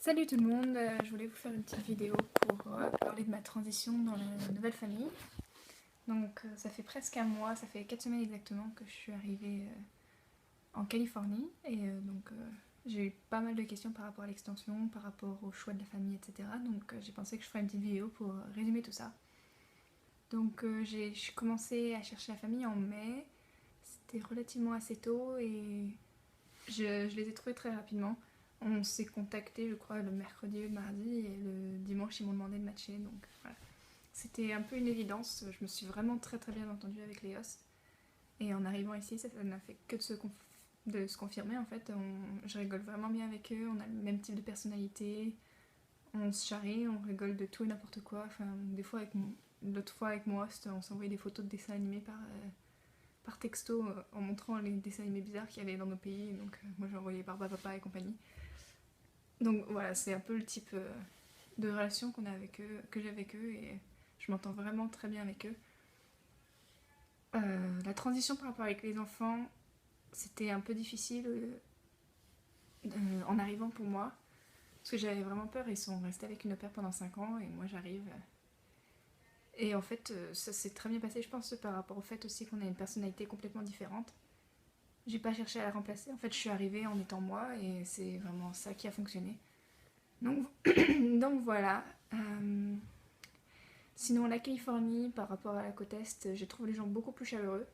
Salut tout le monde, je voulais vous faire une petite vidéo pour parler de ma transition dans la nouvelle famille. Donc ça fait presque un mois, ça fait 4 semaines exactement que je suis arrivée en Californie et j'ai eu pas mal de questions par rapport à l'extension, par rapport au choix de la famille, etc. Donc j'ai pensé que je ferais une petite vidéo pour résumer tout ça. Donc j'ai commencé à chercher la famille en mai, c'était relativement assez tôt et je les ai trouvés très rapidement. On s'est contacté, je crois, le mercredi ou le mardi, et le dimanche, ils m'ont demandé de matcher. Donc voilà. C'était un peu une évidence. Je me suis vraiment très très bien entendue avec les hosts. Et en arrivant ici, ça n'a fait que de se confirmer en fait. Je rigole vraiment bien avec eux. On a le même type de personnalité. On se charrie, on rigole de tout et n'importe quoi. Enfin, des fois, l'autre fois avec mon host, on s'envoyait des photos de dessins animés par texto en montrant les dessins animés bizarres qu'il y avait dans nos pays. Donc moi, j'ai envoyé Barba Papa et compagnie. Donc voilà, c'est un peu le type de relation qu'on a avec eux, que j'ai avec eux, et je m'entends vraiment très bien avec eux. La transition par rapport avec les enfants, c'était un peu difficile en arrivant pour moi, parce que j'avais vraiment peur. Ils sont restés avec une au pair pendant 5 ans, et moi j'arrive. Et en fait, ça s'est très bien passé, je pense, par rapport au fait aussi qu'on a une personnalité complètement différente. J'ai pas cherché à la remplacer, en fait je suis arrivée en étant moi, et c'est vraiment ça qui a fonctionné. Donc, donc voilà. Sinon, la Californie, par rapport à la côte Est, je trouve les gens beaucoup plus chaleureux.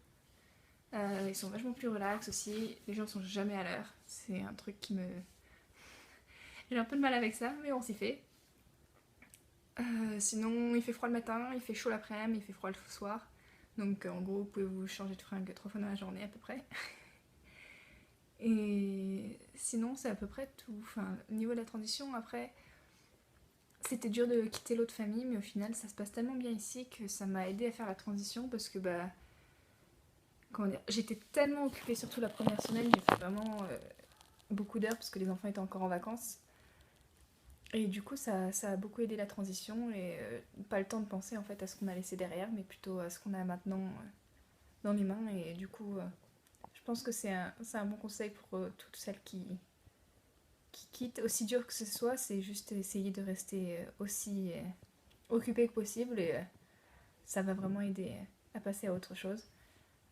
Ils sont vachement plus relax aussi. Les gens sont jamais à l'heure. C'est un truc qui me... J'ai un peu de mal avec ça, mais on s'y fait. Sinon, il fait froid le matin, il fait chaud l'après-midi, il fait froid le soir. Donc en gros, vous pouvez vous changer de fringue 3 fois dans la journée à peu près. Et sinon, c'est à peu près tout. Enfin, au niveau de la transition, après, c'était dur de quitter l'autre famille, mais au final, ça se passe tellement bien ici que ça m'a aidé à faire la transition parce que bah, comment dire, j'étais tellement occupée, surtout la première semaine, j'ai fait vraiment beaucoup d'heures parce que les enfants étaient encore en vacances. Et du coup, ça a beaucoup aidé la transition et pas le temps de penser en fait à ce qu'on a laissé derrière, mais plutôt à ce qu'on a maintenant dans les mains. Et du coup, je pense que c'est un bon conseil pour toutes celles qui quittent, aussi dur que ce soit, c'est juste essayer de rester aussi occupée que possible et ça va vraiment aider à passer à autre chose.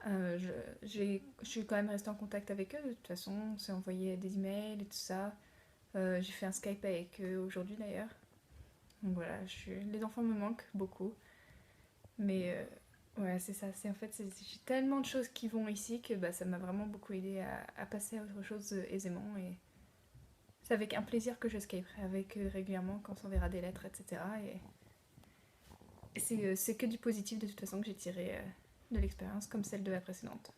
Je suis quand même restée en contact avec eux, de toute façon, on s'est envoyé des emails et tout ça. J'ai fait un Skype avec eux aujourd'hui d'ailleurs. Donc voilà, les enfants me manquent beaucoup. Mais ouais, c'est ça. En fait, j'ai tellement de choses qui vont ici que bah, ça m'a vraiment beaucoup aidé à passer à autre chose aisément. Et c'est avec un plaisir que je Skyperai avec eux régulièrement quand on s'enverra des lettres, etc. Et c'est que du positif de toute façon que j'ai tiré de l'expérience, comme celle de la précédente.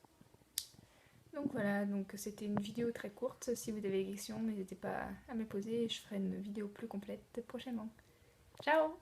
Donc voilà, donc c'était une vidéo très courte. Si vous avez des questions, n'hésitez pas à me les poser et je ferai une vidéo plus complète prochainement. Ciao!